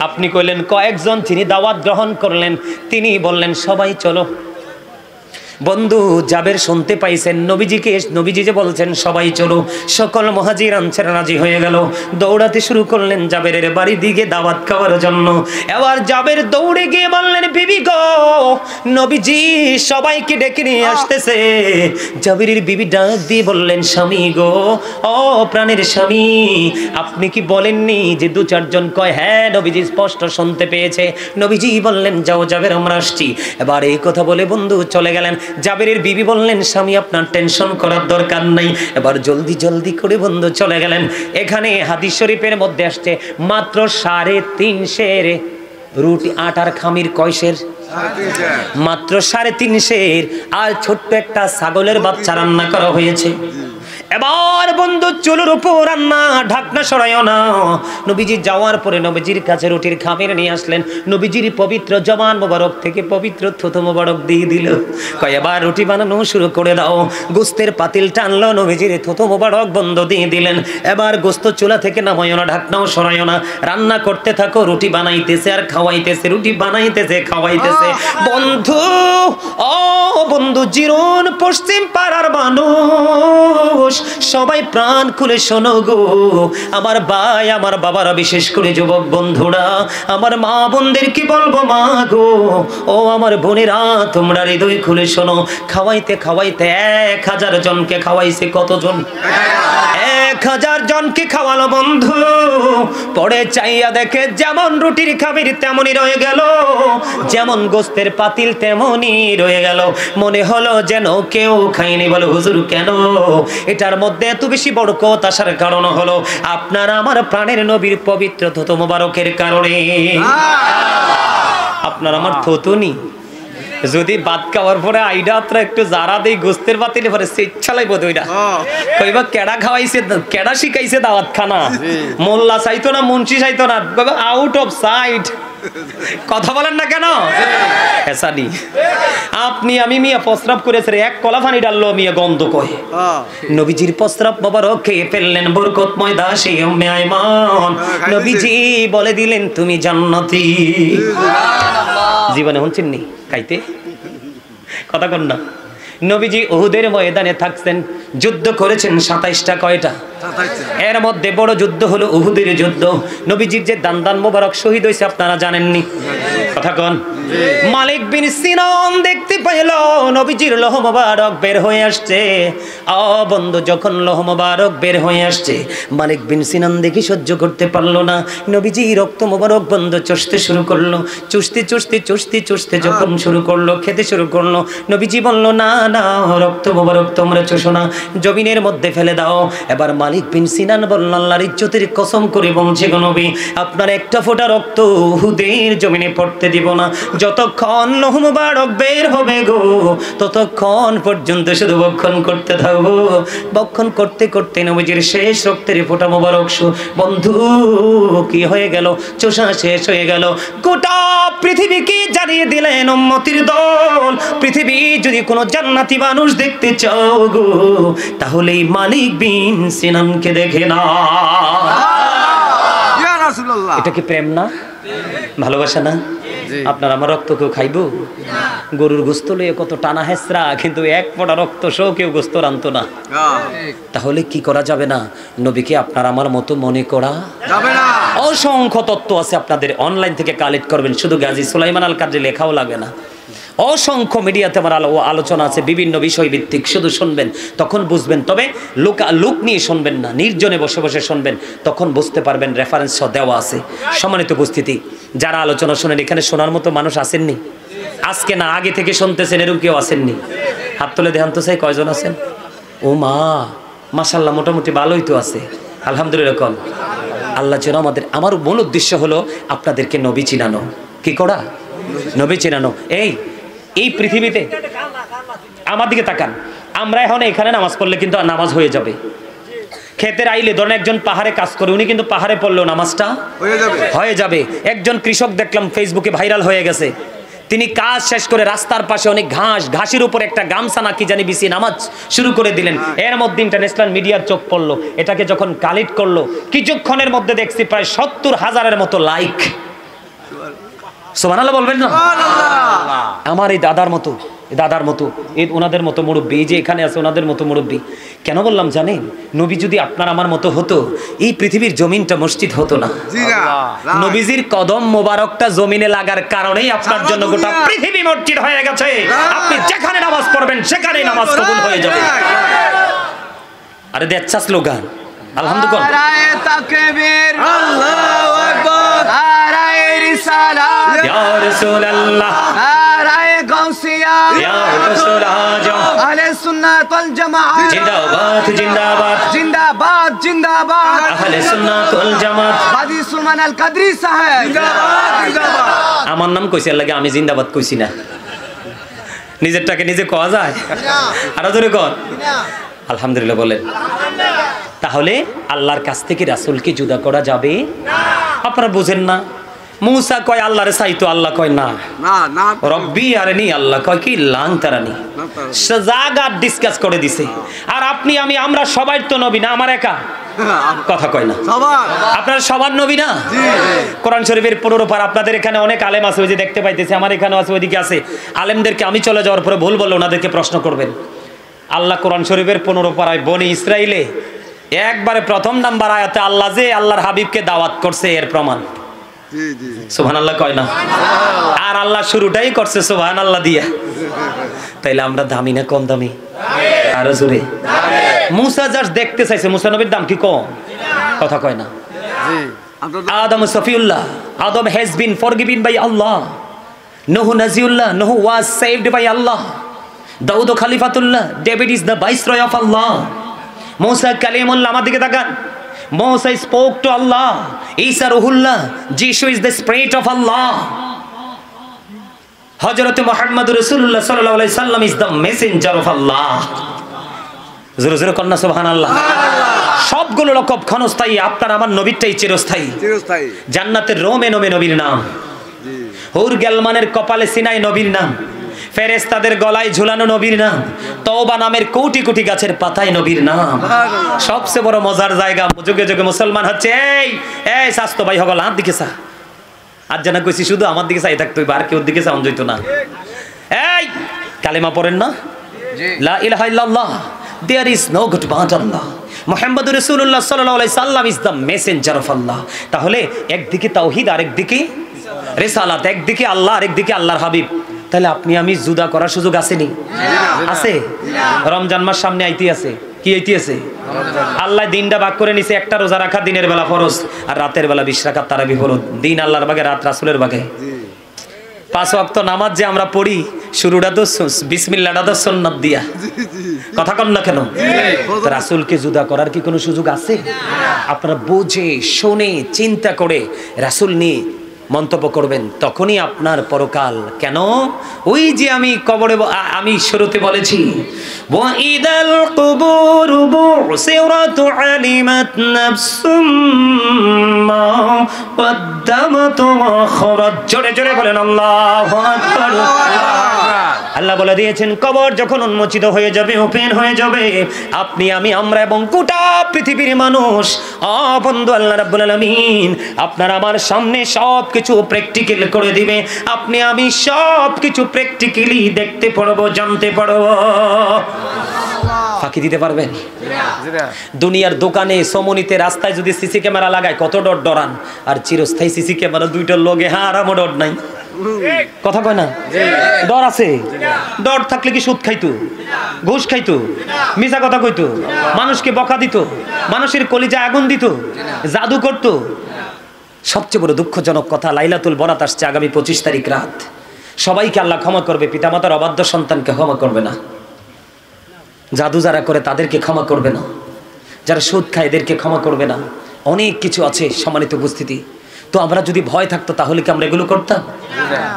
আপনি কইলেন কয়েকজন, তিনি দাওয়াত গ্রহণ করলেন, তিনি বললেন সবাই চলো। বন্ধু, জাবের শুনতে পাইছেন নবীজি যে বলছেন সবাই চলো, সকল মুহাজির আনসার রাজি হয়ে গেল, দৌড়াতে শুরু করলেন জাবেরের বাড়ির দিকে দাওয়াত খাওয়ার জন্য। এবার জাবের দৌড়ে গিয়ে বললেন, বিবি গো, নবীজি সবাইকে ডেকে নিয়ে আসতেছে। জাবেরের বিবি ডাক দিয়ে বললেন, স্বামী গো, ও প্রাণের স্বামী, আপনি কি বলেননি যে 2-4 জন? কয় হ্যাঁ, নবীজি স্পষ্ট শুনতে পেয়েছে। নবীজি বললেন, যাও জাবের, আমরা আসছি। এবার এই কথা বলে বন্ধু চলে গেলেন। জাবেরের বিবি বললেন, স্বামী আপনার টেনশন করার দরকার নাই। এবার জলদি করে বন্ধু চলে গেলেন। এখানে হাদিস শরীফের মধ্যে আসছে মাত্র 350 রুটি, আটার খামির কয়সের? মাত্র 350, আর ছোট্ট একটা ছাগলের বাচ্চা রান্না করা হয়েছে। এবার বন্ধু চুলোর উপর রান্না, ঢাকনা সরাইও না। নবীজি যাওয়ার পরে নবীজির কাছে রুটির খামির নিয়ে আসলেন, নবীজির পবিত্র জবান মোবারক থেকে পবিত্র থুতু মোবারক দিয়ে দিল। কয় এবার রুটি বানানো শুরু করে দাও। গোস্তের পাতিল টানলো, নবীজির থুতু মোবারক বন্ধ দিয়ে দিলেন। এবার গোস্ত চুলা থেকে নামাইও না, ঢাকনাও সরাইও না, রান্না করতে থাকো। রুটি বানাইতেছে আর খাওয়াইতেছে, রুটি বানাইতেছে খাওয়াইতেছে। বন্ধু, ও বন্ধু, জিরুন পশ্চিম পাড়ার মানুষ, সবাই প্রাণ খুলে শোনো গো, আমার ভাই আমার বাবারা, বিশেষ করে যুবক বন্ধুরা, আমার মা বোনদের কি বলবো মা গো, ও আমার বোনেরা, তোমরা হৃদয় খুলে শোনো। খাওয়াইতে খাওয়াইতে 1000 জনকে খাওয়াইছে। কতজন? 1000 জনকে খাওয়ালো বন্ধু। পরে চাইয়া দেখে যেমন রুটির খাবির তেমনই রয়ে গেল, যেমন গোস্তের পাতিল তেমনই রয়ে গেল। মনে হলো যেন কেউ খায়নি। বলে হুজুর কেন? এটার মধ্যে এত বেশি বরকত আসার কারণ হলো আপনার আমার প্রাণের নবীর পবিত্র থুতু মোবারকের কারণে। আপনার আমার থুতুনি যদি ভাত খাওয়ার পরে আইডা আত্রা একটু জারা দেই গোস্তের পাতিলে পরে ইচ্ছালাই বোধ ওইটা কইবা কেডা খাওয়াইছে, কেডা শিখাইছে দাওয়াত খানা। মোল্লা চাইতো না, মুন্সি চাইতো না, আউট অফ সাইট। কথা বলেন না কেন? এসানি আপনি আমি মিয়া প্রস্রাব করেছে, এক কলা পানি ডাললো মিয়া গন্ধ কয়। নবীজির প্রস্রাব মোবারক খেয়ে ফেললেন বরকতময় দাসী উম্মে আইমান। নবীজি বলে দিলেন তুমি জান্নাতি। জীবনে শুনছেন নি খাইতে? কথা কন না। নবীজি উহুদের ময়দানে থাকতেন, যুদ্ধ করেছেন 27টা। কয়টা? এর মধ্যে বড় যুদ্ধ হলো উহুদের যুদ্ধ। নবীজির যে দান মোবারক শহীদ হয়েছে আপনারা জানেননি? কথা কন। মালিক বিন সিনান দেখতে পাইল নবীজির লোহ মোবারক বের হয়ে আসছে। বন্ধু, যখন লোহ মোবারক বের হয়ে আসছে, মালিক বিন সিনান দেখি সহ্য করতে পারলো না। নবীজি রক্ত মোবারক বন্ধ চুষতে শুরু করলো। চুষতে চুষতে চুষতে চুষতে যখন শুরু করলো, খেতে শুরু করলো, নবীজি বলল না না, রক্ত মোবারক তোমরা চুষো না, জমিনের মধ্যে ফেলে দাও। এবার মালিক বিন সিনান বলল আল্লাহর ইজ্জতের কসম করে বলছে গো নবী, আপনার একটা ফোঁটা রক্ত উহুদের জমিনে পড়তে দিব না। যতক্ষণ লোহ মোবারক বের হবে গো, ততক্ষণ পর্যন্ত শুধু বক্ষণ করতে থাকবো। বক্ষণ করতে করতে নবীজির শেষ রক্তের ফোঁটা মোবারক বন্ধু কি হয়ে গেল? চোষা শেষ হয়ে গেল। গোটা পৃথিবীকে জানিয়ে দিলেন উম্মতির দল, পৃথিবী যদি কোনো জান্নাতি মানুষ দেখতে চাও গো, তাহলে মালিক বিন সিনানকে দেখে না। ইয়া রাসূলুল্লাহ, এটা কি প্রেম না? ভালোবাসা না? আপনার আমার রক্ত কেউ খাইব? গরুর গোস্ত লইয়ে কত টানা হেসরা, কিন্তু এক ফোঁটা রক্ত সহ কেউ গোস্ত রানতো না। তাহলে কি করা যাবে না? নবীকে আপনার আমার মতো মনে করা যাবে না। অসংখ্য তত্ত্ব আছে, আপনাদের অনলাইন থেকে কালেক্ট করবেন। শুধু গাজী সুলাইমান আল কাদরি লেখাও লাগে না, অসংখ্য মিডিয়াতে আমার আলোচনা আছে বিভিন্ন বিষয় ভিত্তিক, শুধু শুনবেন তখন বুঝবেন। তবে লোক নিয়ে শুনবেন না, নির্জনে বসে বসে শুনবেন, তখন বুঝতে পারবেন। রেফারেন্স সহ দেওয়া আছে। সম্মানিত উপস্থিতি, যারা আলোচনা শোনেন, এখানে শোনার মতো মানুষ আসেননি? আজকে না আগে থেকে শুনতেছেন এরকম কেউ আসেননি? হাত তুলে দেখান তো, চাই কয়জন আছেন? ও মা, মাশাল্লাহ, মোটামুটি ভালোই তো আছে, আলহামদুলিল্লাহ। কল আল্লাহ যেন আমার মূল উদ্দেশ্য হলো আপনাদেরকে নবী চিনানো। কি করা? নবী চিনানো। এই পৃথিবীতে আমার দিকে তাকান, আমরা এখন এখানে নামাজ পড়লে কিন্তু নামাজ হয়ে যাবে। ক্ষেতের আইলে ধরেন একজন পাহাড়ে কাজ করে, উনি কিন্তু পাহাড়ে পড়লেও নামাজটা হয়ে যাবে। একজন কৃষক দেখলাম ফেসবুকে ভাইরাল হয়ে গেছে, তিনি কাজ শেষ করে রাস্তার পাশে অনেক ঘাসের উপর একটা গামছা না কি জানি বিছিয়ে নামাজ শুরু করে দিলেন। এর মধ্যে ইন্টারন্যাশনাল মিডিয়ার চোখ পড়লো, এটাকে যখন কালেক্ট করলো, কিছুক্ষণের মধ্যে দেখছি প্রায় 70,000-এর মতো লাইক। সুবহানাল্লাহ বলবেন না? আমার এই দাদার মতো এই ওনাদের মতো মুরব্বী, এই যে এখানে আছে ওনাদের মতো মুরব্বী। কেন বললাম জানেন? নবী যদি আপনার আমার মতো হতো, এই পৃথিবীর জমিনটা মসজিদ হতো না। নবীজির কদম মোবারকটা জমিনে লাগার কারণেই আপনার জন্য গোটা পৃথিবী মসজিদ হয়ে গেছে। আপনি যেখানে নামাজ পড়বেন সেখানেই নামাজ কবুল হয়ে যাবে। আরে দেচ্ছা স্লোগান আলহামদুলিল্লাহ। নারায়ে তাকবীর, আল্লাহু আকবার, নারায়ে রিসালাত, ইয়া রাসূলুল্লাহ, নারায়ে গাউসিয়া, ইয়া রাসূল আজম, আহলে সুন্নাত ওয়াল জামাত, জিন্দাবাদ জিন্দাবাদ, জিন্দাবাদ জিন্দাবাদ, আহলে সুন্নাত ওয়াল জামাত। গাজী সুলমান আল কাদরি সাহেব জিন্দাবাদ জিন্দাবাদ। আমার নাম কইছে লাগে, আমি জিন্দাবাদ কইছি না। নিজেরটাকে নিজে কোয়া যায়? আরো জোরে কর আলহামদুলিল্লাহ বলেন। তাহলে আল্লাহর কাছ থেকে রাসূলকে জুদা করা যাবে না। আপনারা বুঝেন না? মুসা কয় আল্লাহরে চাইতো, আল্লাহ কয় না না না, রব্বি আরেনি, আল্লাহ কয় কি লাং তারানি। জায়গা ডিসকাস করে দিছে। আর আপনি আমরা সবাই তো নবী না, আমার একা কথা কয় না। সবার আপনারা সবার নবী না? কোরআন শরীফের 15 পারা। আপনাদের এখানে অনেক আলেম আছে, ওই যে দেখতে পাইতেছি, আমার এখানেও আছে, ওইদিকে আছে। আলেমদেরকে আমি চলে যাওয়ার পরে ভুল বললে ওনাদেরকে প্রশ্ন করবেন। আল্লাহ কোরআন শরীফের 15 পারায় বনি ইসরাইলে একবারে প্রথম নাম্বার আয়াতে আল্লাহ যে আল্লাহর হাবিবকে দাওয়াত করছে এর প্রমাণ। জি জি সুবহানাল্লাহ কয় না? আর আল্লাহ শুরুটাই করছে সুবহানাল্লাহ দিয়া। তাইলে আমরা দামি না কম দামি? আরো জোরে। মুসা জাস্ট দেখতে চাইছে, মুসা নবীর দাম কি কম? কথা কয় না? জি আমরা Adam Safiullah, Adam has been forgiven by Allah. Nuh Naziullah, Nuh was saved by Allah. Daud Khalifatullah, David is the viceroy of Allah. Musa Kalimullah, আমার দিকে তাকান। Moses spoke to Allah. Isa Ruhullah, Jesus is the spirit of Allah. Hazrat Muhammad Rasulullah sallallahu alaihi wasallam is the messenger of Allah. জোরে জোরে কন্যা সুবহানাল্লাহ। সবগুলো লকব ক্ষণস্থায়ী, আপনার আমার নবীরটাই চিরস্থায়ী। চিরস্থায়ী। জান্নাতের রোমে নোমে নবীর নাম, জি হুর গেলমানের কপালে সিনাই নবীর নাম, ফেরেশতাদের গলায় ঝুলানো নবীর নাম, তওবা নামের কোটি কোটি গাছের পাতায় নবীর নাম। সবচেয়ে বড় মজার জায়গা, যুগে যুগে মুসলমান হচ্ছে এই এই স্বাস্থ্য ভাই হগল হাত দিকে চা। আজ জানা কইছি শুধু আমার দিকে চাই থাকতো, আর কেউ দিকে চাওন যাইতো না। এই কালেমা পড়েন না? লা ইলাহা ইল্লাল্লাহ, there is no God but Allah. মুহাম্মদুর রাসূলুল্লাহ সাল্লাল্লাহু আলাইহি সাল্লাম is the messenger of Allah. তাহলে একদিকে তাওহীদ আর একদিকে রিসালাত, একদিকে আল্লাহ আর একদিকে আল্লাহর হাবিব। তাহলে আপনি আমি জুদা করার সুযোগ আসেনি? আছে। রমজান মাস সামনে আইতে আছে। কি আইতে আছে? আল্লাহ দিনটা ভাগ করে নিছে, একটা রোজা রাখা দিনের বেলা ফরজ আর রাতের বেলা 20 রাকাত তারাবি ফরজ। দিন আল্লাহর ভাগে, রাত রাসূলের ভাগে। 5 ওয়াক্ত নামাজ যে আমরা পড়ি, শুরুটা তো বিসমিল্লাহটা তো সুন্নাত দিয়া। কথা কন না কেন? রাসূলকে জুদা করার কি কোনো সুযোগ আছে? আপনারা বুঝে শুনে চিন্তা করে রাসূল নিয়ে মন্তব্য করবেন, তখনই আপনার পরকাল। কেন? ওই যে আমি কবরে আমি শুরুতে বলেছি, ওয়াইদাল কুবুরু বুসিরাত আলিমাত নাফসুম মা কদ্দামাত ওয়া আখরাত। জোরে জোরে বলেন আল্লাহু আকবার। আল্লাহ বলে দিয়েছেন, কবর যখন উন্মোচিত হয়ে যাবে, ওপেন হয়ে যাবে, আপনি আমি আমরা এবং গোটা পৃথিবীর মানুষ, বন্ধু আল্লাহ রাব্বুল আলামিন আপনার আমার সামনে সব কিছু প্র্যাকটিক্যাল করে দিবে। আপনি আমি সব কিছু প্র্যাকটিক্যালি দেখতে পারবো, জানতে পারবো। ফাঁকি দিতে পারবেন? দুনিয়ার দোকানে সমনিতে রাস্তায় যদি সিসি ক্যামেরা লাগায় কত ডর ডরান, আর চিরস্থায়ী সিসি ক্যামেরা দুইটার লগে হারামো ডর নাই। কথা কয় না? ডর আছে। ডর থাকলে কি সুদ খাইতো, ঘুষ খাইতো, মিছা কথা কইতো, মানুষকে বকা দিত, মানুষের কলিজা আগুন দিত, জাদু করতো? সবচেয়ে বড় দুঃখজনক কথা, লাইলাতুল বরাত আসছে আগামী 25 তারিখ রাত। সবাইকে আল্লাহ ক্ষমা করবে, পিতামাতার অবাধ্য সন্তানকে ক্ষমা করবে না, জাদু যারা করে তাদেরকে ক্ষমা করবে না, যারা সুদ খায় এদেরকে ক্ষমা করবে না। অনেক কিছু আছে সম্মানিত উপস্থিতি। তো আমরা যদি ভয় থাকতো তাহলে কি আমরা এগুলো করতাম?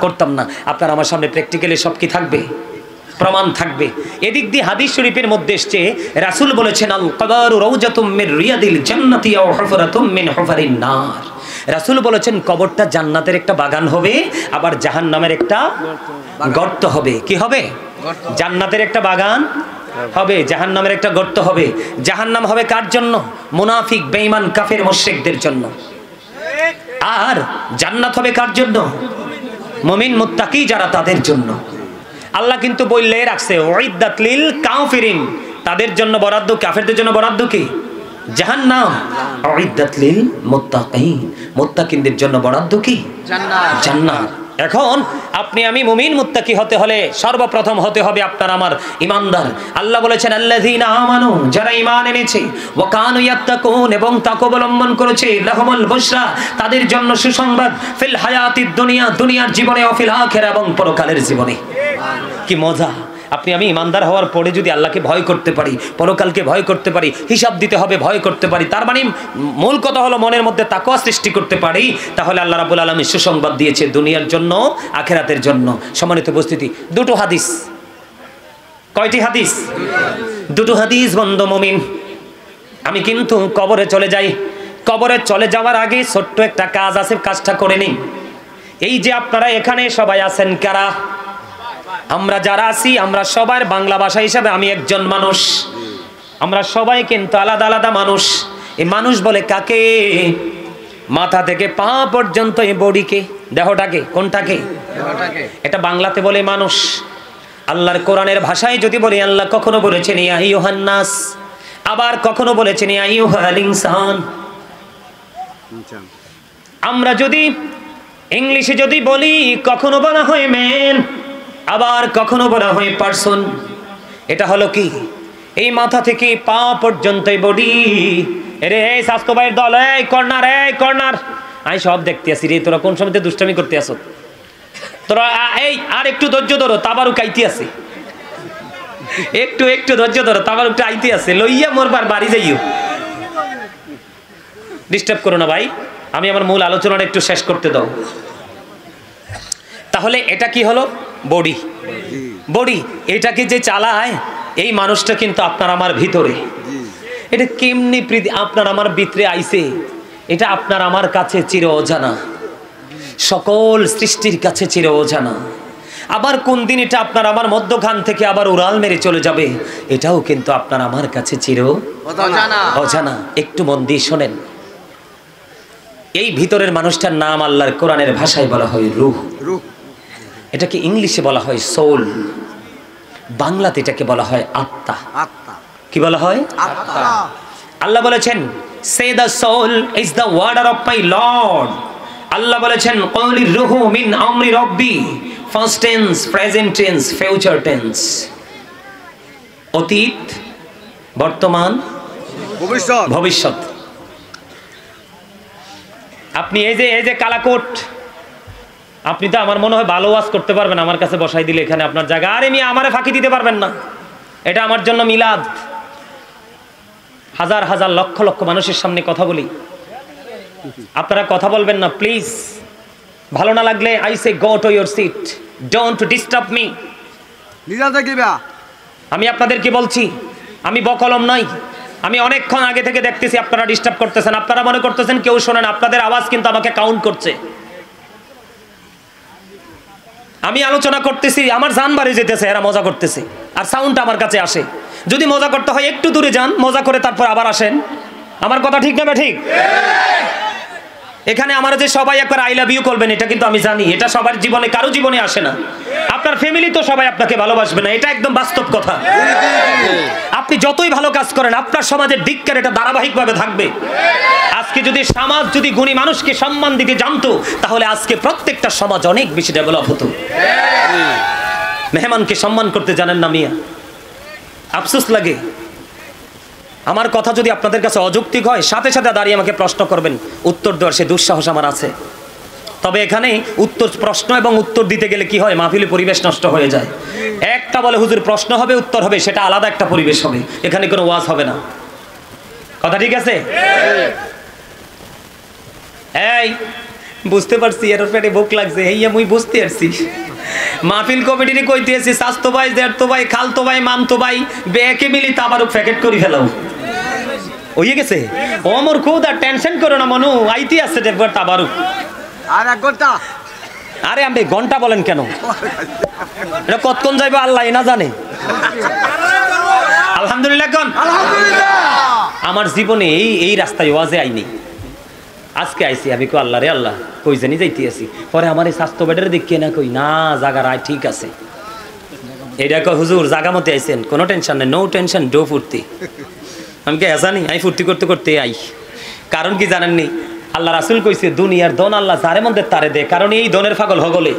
করতাম না। আপনার আমার সামনে প্র্যাকটিক্যালি সব কি থাকবে, প্রমাণ থাকবে। এদিক দিয়ে হাদিস শরীফের মধ্যে এসেছে, রাসূল বলেছেন, আল কবরু রাউজাতুম মির রিয়াদিল জান্নাতি আও হুফরাতুম মিন হুফারিন নার। রাসূল বলেছেন কবরটা জান্নাতের একটা বাগান হবে, আবার জাহান্নামের একটা গর্ত হবে। কি হবে? জান্নাতের একটা বাগান হবে, জাহান্নামের একটা গর্ত হবে। জাহান্নাম হবে কার জন্য? মুনাফিক, বেঈমান, কাফের, মুশরিকদের জন্য। আর জান্নাত হবে কার জন্য? মুমিন, মুত্তাকি যারা, তাদের জন্য। আল্লাহ কিন্তু বললে রাখছে, উইদ্দাত লিল কাফিরিন, তাদের জন্য বরাদ্দ, কাফেরদের জন্য বরাদ্দ কি? জাহান্নাম। উইদ্দাত লিল মুত্তাকিন, মুত্তাকিনদের জন্য বরাদ্দ কি? জান্নাত। জান্নাত। এখন আপনি আমি মুমিন মুত্তাকি হতে হলে সর্বপ্রথম হতে হবে আপনার আমার ইমানদার। আল্লাহ বলেছেন, আল্লাযীনা আমানু, যারা ঈমান এনেছে, ওয়া কানু ইয়াত্তাকুন, এবং তাকওয়া অবলম্বন করেছে, লাহুমুল বুশরা, তাদের জন্য সুসংবাদ, ফিল হায়াতিদ দুনিয়া, দুনিয়ার জীবনে, ও ফিল আখিরা, এবং পরকালের জীবনে। কি মজা! আপনি আমি ইমানদার হওয়ার পরে যদি আল্লাহকে ভয় করতে পারি, পরকালকে ভয় করতে পারি, হিসাব দিতে হবে ভয় করতে পারি, তার মানে মূল কথা হলো মনের মধ্যে তাকওয়া সৃষ্টি করতে পারি, তাহলে আল্লাহ রাব্বুল আলামিন সুসংবাদ দিয়েছে দুনিয়ার জন্য, আখিরাতের জন্য। সম্মানিত উপস্থিতি, দুটো হাদিস। কয়টি হাদিস? দুটো হাদিস। বন্ধু মুমিন, আমি কিন্তু কবরে চলে যাই। কবরে চলে যাওয়ার আগে ছোট্ট একটা কাজ আছে, কাজটা করে নিই। এই যে আপনারা এখানে সবাই আছেন, কারা? আমরা যারা আছি, আমরা সবার বাংলা ভাষা হিসাবে আমি একজন মানুষ। আমরা সবাই কিন্তু আলাদা আলাদা মানুষ। এই মানুষ বলে কাকে? মাথা থেকে পা পর্যন্ত এই বডিকে, দেহটাকে। কোনটাকে? এটা বাংলাতে বলে মানুষ। আল্লাহর কোরআনের ভাষায় যদি বলি, আল্লাহ কখনো বলেছেন ইয়া আইয়ুহান নাস, আবার কখনো বলেছেন ইয়া আইয়ুহাল ইনসান। আমরা যদি ইংলিশে যদি বলি, কখনো বলা হয় ম্যান, আবার কখনো বলা হয় পারসন। এটা হলো কি, এই মাথা থেকে পা পর্যন্ত বডি। এরে এই স্বাস্থ্য ভাইয়ের দল, এই কর্নার, এই কর্নার, আমি সব দেখতে আসি রে। তোরা কোন সময় দুষ্টামি করতে আসো? তোরা এই আর একটু ধৈর্য ধরো, তাবারও কাইতে আছে। একটু একটু ধৈর্য ধরো, তাবারও একটু আইতে আছে। লইয়া মোরবার বাড়ি যাইও, ডিস্টার্ব করো না ভাই। আমি আমার মূল আলোচনাটা একটু শেষ করতে দাও। তাহলে এটা কি হলো? বডি। বডি এটাকে যে চালায়, এই মানুষটা কিন্তু আপনার আমার ভিতরে। এটা কেমনি আপনার আমার ভিতরে আইছে, এটা আপনার আমার কাছে চির অজানা, সকল সৃষ্টির কাছে চির অজানা। আবার কোন দিন এটা আপনার আমার মধ্যখান থেকে আবার উড়াল মেরে চলে যাবে, এটাও কিন্তু আপনার আমার কাছে চির অজানা। একটু মন দিয়ে শোনেন, এই ভিতরের মানুষটার নাম আল্লাহর কোরআনের ভাষায় বলা হয় রূহ। এটাকে ইংলিশে বলা হয় সোল, বাংলাতে এটাকে বলা হয় আত্মা। কি বলা হয়? আত্মা। আল্লাহ বলেছেন সে the soul is the order of my lord. Allah বলেছেন ক্বালির রূহু মিন আমরি রব্বি, first tense, present tense, future tense. অতীত, বর্তমান, ভবিষ্যৎ। আপনি এই যে কালাকোট, আপনি তো আমার মনে হয় ভালো ওয়াজ করতে পারবেন, আমার কাছে বসাই দিলে এখানে আপনার জায়গা। আরে মিয়া আমারে ফাঁকি দিতে পারবেন না। এটা আমার জন্য মিলাদ। হাজার হাজার লক্ষ লক্ষ মানুষের সামনে কথা বলি, আপনারা কথা বলবেন না প্লিজ। ভালো না লাগলে I say go to your seat, don't disturb me. আমি আপনাদেরকে বলছি, আমি বকলম নাই। আমি অনেকক্ষণ আগে থেকে দেখতেছি আপনারা ডিস্টার্ব করতেছেন। আপনারা মনে করতেছেন কেউ শোনেন, আপনাদের আওয়াজ কিন্তু আমাকে কাউন্ট করছে। আমি আলোচনা করতেছি, আমার জান বাড়ি যেতেছে, এরা মজা করতেছে, আর সাউন্ডটা আমার কাছে আসে। যদি মজা করতে হয় একটু দূরে যান, মজা করে তারপর আবার আসেন। আমার কথা ঠিক না ঠিক? এখানে আমার যে সবাই একবার আই লাভ ইউ করবেন, এটা কিন্তু আমি জানি এটা সবার জীবনে, কারো জীবনে আসে না। আপনার ফ্যামিলি তো সবাই আপনাকে ভালোবাসবে না, এটা একদম বাস্তব কথা। আপনি যতই ভালো কাজ করেন, আপনার সমাজের ধিক্কার এটা ধারাবাহিকভাবে থাকবে। আজকে যদি সমাজ যদি গুণী মানুষকে সম্মান দিতে জানতো, তাহলে আজকে প্রত্যেকটা সমাজ অনেক বেশি ডেভেলপ হতো। মেহমানকে সম্মান করতে জানেন না মিয়া, আফসোস লাগে। আমার কথা যদি আপনাদের কাছে অযৌক্তিক হয়, সাথে সাথে দাঁড়িয়ে আমাকে প্রশ্ন করবেন, উত্তর দেওয়ার সে দুঃসাহস আমার আছে। তবে এখানে উত্তর, প্রশ্ন এবং উত্তর দিতে গেলে কি হয়, মাহফিলে পরিবেশ নষ্ট হয়ে যায়। একটা বলে হুজুর প্রশ্ন হবে, উত্তর হবে, সেটা আলাদা একটা পরিবেশ হবে, এখানে কোনো ওয়াজ হবে না। কথা ঠিক আছে? এই বুঝতে পারছি, এর পেটে ভোক লাগছে, এই আমি বুঝতে পারছি। মাহফিল কমিটির কইতে আছি, স্বাস্থ্য ভাই, দেড়তো ভাই, খালতো ভাই, মামতো ভাই, বেকে মিলি তাবারও প্যাকেট করে ফেলাও হয়ে গেছে। ও মোর খুদ আর টেনশন করো না মনু, আইতে আছে দেববার তাবারও। আর এক ঘন্টা। আরে আপনি ঘন্টা বলেন কেন? এটা কতক্ষণ যাইবে আল্লাহ না জানে। আলহামদুলিল্লাহ কোন? আলহামদুলিল্লাহ। আমার জীবনে এই রাস্তায় ওয়াজে আইনি, আজকে আইছি। আমি কই আল্লাহ রে আল্লাহ, কই জানি যাইতে আছি। পরে আমার এই স্বাস্থ্য বেডের দেখিয়ে না কই না জায়গা রায় ঠিক আছে। এটা কয় হুজুর জায়গা মতে আইছেন, কোনো টেনশন নেই, নো টেনশন, ডো ফুর্তি। আমি কে জানি, আমি ফুর্তি করতে করতে আই। কারণ কি জানেননি, আল্লাহ রাসূল কইছে দুনিয়ার ধন আল্লাহ যারে মন দেয় তারে দেয়, কারণ এই ধনের পাগল হগলে।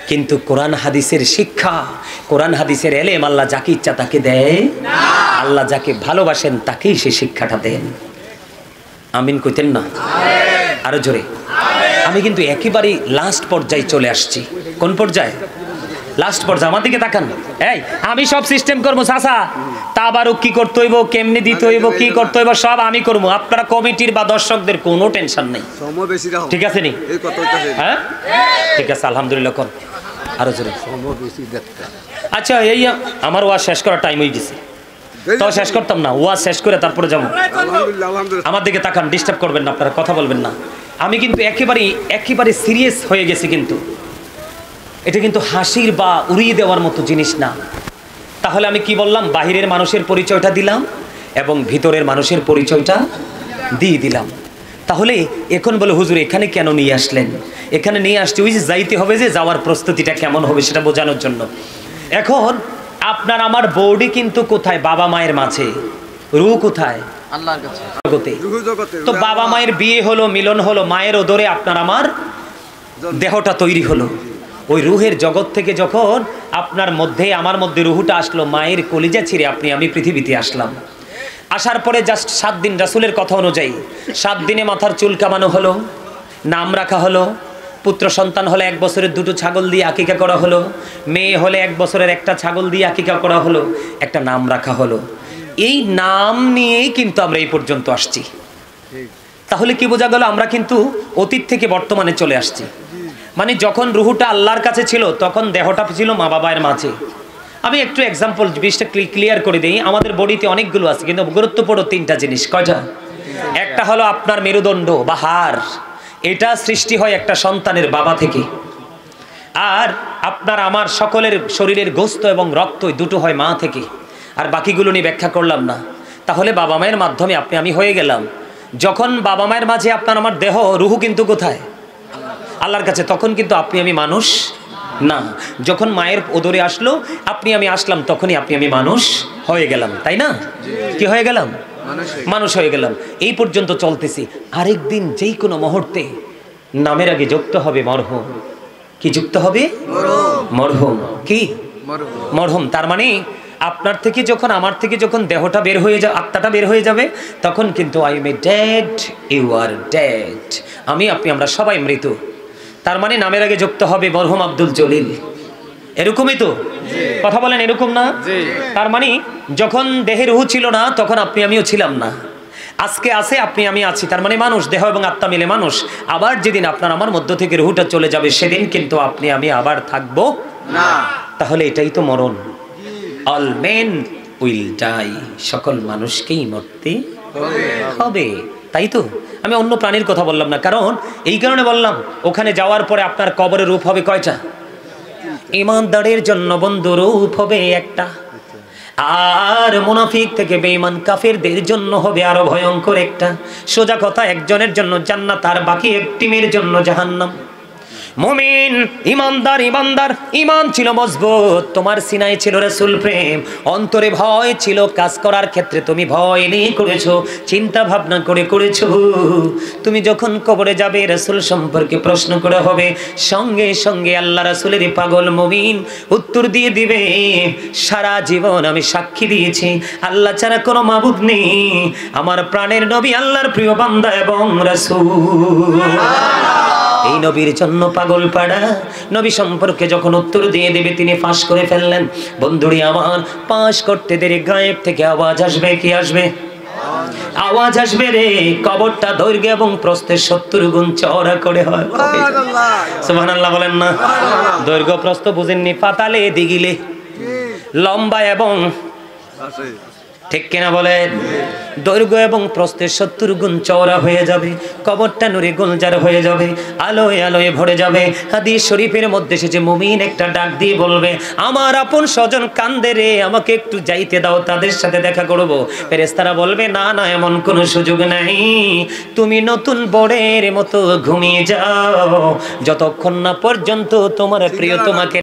কিন্তু কোরআন হাদিসের শিক্ষা, কোরআন হাদিসের এলেম আল্লাহ যাকে ইচ্ছা তাকে দেয় না। আল্লাহ যাকে ভালোবাসেন তাকেই সে শিক্ষাটা দেন। আমিন কইতেন না? আরো জোরে। আমি কিন্তু একেবারে লাস্ট পর্যায়ে চলে আসছি। কোন পর্যায়ে? লাস্ট পর্যায়ে। আমার দিকে তাকান। এই আমি সব সিস্টেম করবো চাচা, তা আবারও কি করতে হইব, কেমনি দিতে হইব, কি করতে হইব, সব আমি করবো। আপনারা কমিটির বা দর্শকদের কোনো টেনশন নেই, ঠিক আছে নি? হ্যাঁ ঠিক আছে, আলহামদুলিল্লাহ। কোন আরো জোরে। আচ্ছা এই আমার ওয়াজ শেষ করার টাইম হয়ে গেছে, তাও শেষ করতাম না, ওয়াজ শেষ করে তারপরে যাবো। আমার দিকে তাকান, ডিস্টার্ব করবেন না, আপনারা কথা বলবেন না। আমি কিন্তু একেবারে সিরিয়াস হয়ে গেছি, কিন্তু এটা কিন্তু হাসির বা উড়িয়ে দেওয়ার মতো জিনিস না। তাহলে আমি কি বললাম? বাহিরের মানুষের পরিচয়টা দিলাম এবং ভিতরের মানুষের পরিচয়টা দিয়ে দিলাম। তাহলে এখন বলে হুজুর এখানে কেন নিয়ে আসলেন? এখানে নিয়ে আসছে ওই যে যাইতে হবে, যে যাওয়ার প্রস্তুতিটা কেমন হবে সেটা বোঝানোর জন্য। এখন আপনার আমার বডি কিন্তু কোথায়? বাবা মায়ের মাঝে। রূহ কোথায়? আল্লাহর কাছে, জগতে। রুহু জগতে। তো বাবা মায়ের বিয়ে হলো, মিলন হলো, মায়ের ওদরে আপনার আমার দেহটা তৈরি হলো। ওই রুহের জগৎ থেকে যখন আপনার মধ্যে আমার মধ্যে রুহুটা আসলো, মায়ের কলিজা ছিঁড়ে আপনি আমি পৃথিবীতে আসলাম। আসার পরে জাস্ট 7 দিন রাসূলের কথা অনুযায়ী 7 দিনে মাথার চুল কামানো হলো, নাম রাখা হলো, পুত্র সন্তান হলে 1 বছরের 2টো ছাগল দিয়ে আকিকা করা হলো, মেয়ে হলে 1 বছরের 1টা ছাগল দিয়ে আকিকা করা হলো, একটা নাম রাখা হলো। এই নাম নিয়েই কিন্তু আমরা এই পর্যন্ত আসছি। তাহলে কি বোঝা গেল? আমরা কিন্তু অতীত থেকে বর্তমানে চলে আসছি। মানে যখন রুহুটা আল্লাহর কাছে ছিল তখন দেহটা ছিল মা বাবার মাঝে। আমি একটু এক্সাম্পল বিষয়টা ক্লিয়ার করে দিই। আমাদের বডিতে অনেকগুলো আছে, কিন্তু গুরুত্বপূর্ণ 3টা জিনিস। কয়টা? একটা হলো আপনার মেরুদণ্ড বা হাড়, এটা সৃষ্টি হয় একটা সন্তানের বাবা থেকে। আর আপনার আমার সকলের শরীরের গোস্ত এবং রক্ত দুটো হয় মা থেকে। আর বাকিগুলো নিয়ে ব্যাখ্যা করলাম না। তাহলে বাবা মায়ের মাধ্যমে আপনি আমি হয়ে গেলাম। যখন বাবা মায়ের মাঝে আপনার আমার দেহ, রুহু কিন্তু কোথায়? আল্লাহর কাছে। তখন কিন্তু আপনি আমি মানুষ না। যখন মায়ের ওদরে আসলো, আপনি আমি আসলাম, তখনই আপনি আমি মানুষ হয়ে গেলাম, তাই না? কি হয়ে গেলাম? মানুষ হয়ে গেলাম। এই পর্যন্ত চলতেছি। আরেকদিন যেই কোনো মুহূর্তে নামের আগে যুক্ত হবে মরহুম। কি যুক্ত হবে? মরহুম। কি? মরহুম। তার মানে আপনার থেকে যখন, আমার থেকে যখন দেহটা বের হয়ে যাবে, আত্মাটা বের হয়ে যাবে, তখন কিন্তু I am a dead, you are dead. আমি আপনি আমরা সবাই মৃত। তার মানে নামের আগে যুক্ত হবে মরহুম আব্দুল জলিল। এরকমই তো কথা বলেন, এরকম না? তার মানে যখন দেহে রুহ ছিল না তখন আপনি আমিও ছিলাম না। আজকে আছে, আপনি আমি আছি, তার মানে মানুষ, দেহ এবং আত্মা মিলে মানুষ। আবার যেদিন আপনার আমার মধ্য থেকে রুহটা চলে যাবে, সেদিন কিন্তু আপনি আমি আবার থাকবো না। তাহলে এটাই তো মরণ। All men will die. সকল মানুষকেই মরতে হবে, তাই তো? আমি অন্য প্রাণীর কথা বললাম না, কারণ এই কারণে বললাম ওখানে যাওয়ার পরে আপনার কবরের রূপ হবে কয়টা? ঈমানদারের জন্য বন্ধু রূপ হবে একটা, আর মুনাফিক থেকে বেঈমান কাফেরদের জন্য হবে আরো ভয়ঙ্কর একটা। সোজা কথা, একজনের জন্য জান্নাত আর বাকি এক টিমের জন্য জাহান্নাম। মুমিন ইমানদার, ইমানদার ইমান ছিল মজবুত, তোমার সিনায় ছিল রাসূল প্রেম, অন্তরে ভয় ছিল, কাজ করার ক্ষেত্রে তুমি ভয় নিয়ে করেছো, চিন্তা ভাবনা করে করেছো। তুমি যখন কবরে যাবে, রাসূল সম্পর্কে প্রশ্ন করা হবে, সঙ্গে সঙ্গে আল্লাহ রাসূলের পাগল মুমিন উত্তর দিয়ে দিবে, সারা জীবন আমি সাক্ষী দিয়েছি আল্লাহ ছাড়া কোনো মাবুদ নেই, আমার প্রাণের নবী আল্লাহর প্রিয় বান্দা এবং রাসূল। এই নবীর জন্য পাগল পাড়া। নবী সম্পর্কে যখন উত্তর দিয়ে দেবে, তিনি ফাঁস করে ফেললেন। বন্ধুরি আমার, পাশ করতে দেরি গায়েব থেকে আওয়াজ আসবে। কি আসবে? আওয়াজ আসবে রে, কবরটা দৈর্ঘ্য এবং প্রস্থে 70 গুণ চওড়া করে হয়। সুবহানাল্লাহ বলেন না? দৈর্ঘ্য প্রস্থ বুঝেননি? পাতালে দিগিলে লম্বা এবং, ঠিক কিনা বলেন? দৈর্ঘ্য এবং প্রস্থে 70 গুণ চওড়া হয়ে যাবে, কবরটা নূরে গুলজার হয়ে যাবে, আলোয় আলোয় ভরে যাবে। হাদিস শরীফের মধ্যে এসেছে, মুমিন একটা ডাক দিয়ে বলবে, আমার আপন স্বজন কান্দে রে, আমাকে একটু যাইতে দাও, তাদের সাথে দেখা করব। ফেরেশতারা বলবে, না না, এমন কোনো সুযোগ নাই, তুমি নতুন বরের মতো ঘুমিয়ে যাও, যতক্ষণ না পর্যন্ত তোমার প্রিয় তোমাকে